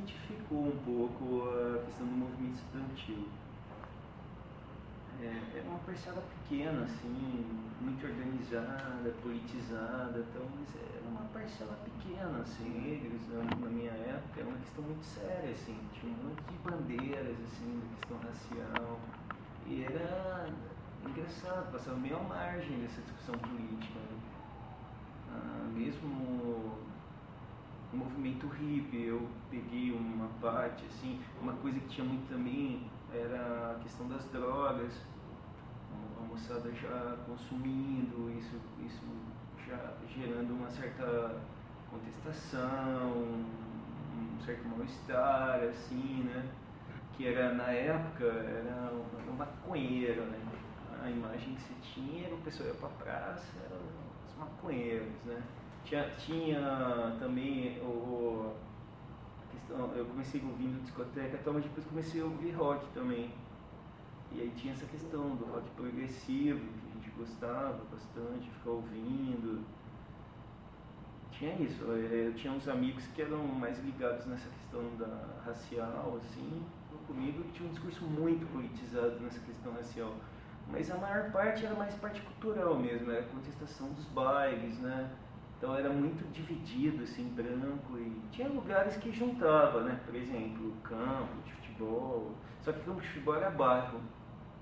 desmitificou um pouco a questão do movimento estudantil. É uma parcela pequena, assim, muito organizada, politizada, então, mas era uma parcela pequena, assim, eles, na minha época, era uma questão muito séria, assim, tinha um monte de bandeiras, assim, da questão racial, e era engraçado, passava meio à margem dessa discussão política, né? Mesmo o movimento hippie, eu peguei uma parte, assim, uma coisa que tinha muito também era a questão das drogas, a moçada já consumindo, isso já gerando uma certa contestação, um certo mal-estar, assim, né? Que era, na época, era um maconheiro, né? A imagem que se tinha era o pessoal ia pra praça, eram os maconheiros, né? Tinha também a questão, eu comecei ouvindo discoteca, mas depois comecei a ouvir rock também. E aí tinha essa questão do rock progressivo, que a gente gostava bastante, ficar ouvindo. Tinha isso, eu tinha uns amigos que eram mais ligados nessa questão da racial, assim, comigo, que tinha um discurso muito politizado nessa questão racial. Mas a maior parte era mais parte cultural mesmo, era a contestação dos bailes, né? Então era muito dividido, assim, branco, e tinha lugares que juntava, né? Por exemplo, campo de futebol, só que campo de futebol era bairro.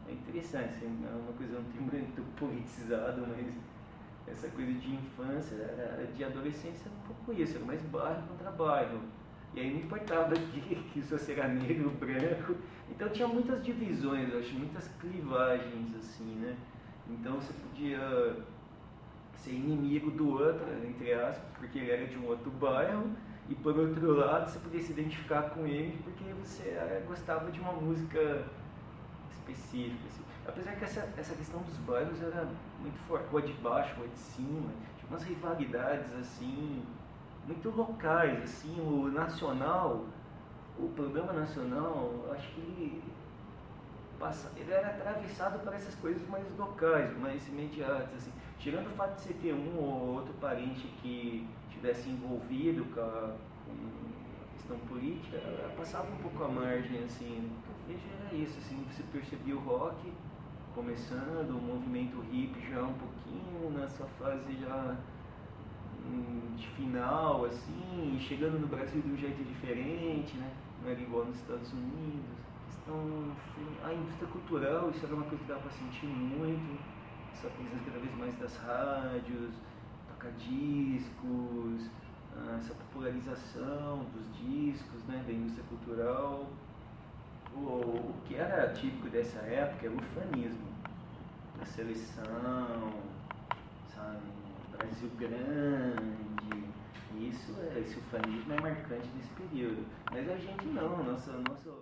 É interessante, assim, é uma coisa não tem muito politizado, mas essa coisa de infância, de adolescência era um pouco isso, era mais bairro contra bairro. E aí não importava que você era negro, branco. Então tinha muitas divisões, eu acho, muitas clivagens, assim, né? Então você podia ser inimigo do outro, entre aspas, porque ele era de um outro bairro, e por outro lado você podia se identificar com ele porque você gostava de uma música específica, assim. Apesar que essa questão dos bairros era muito forte, rua de baixo, rua de cima, tinha umas rivalidades assim, muito locais, assim, o programa nacional, eu acho que ele era atravessado por essas coisas mais locais, mais imediatas, assim. Tirando o fato de você ter um ou outro parente que tivesse envolvido com a questão política, ela passava um pouco à margem, assim. O que eu vejo era isso, assim, você percebia o rock começando, o movimento hippie já um pouquinho nessa fase já de final, assim, chegando no Brasil de um jeito diferente, né? Não era igual nos Estados Unidos. A indústria cultural, isso era uma coisa que dava para sentir muito, essa presença cada vez mais das rádios, toca-discos, essa popularização dos discos, né, da indústria cultural. O que era típico dessa época era o ufanismo, a seleção, sabe, Brasil grande, esse ufanismo é marcante desse período. Mas a gente não, nossa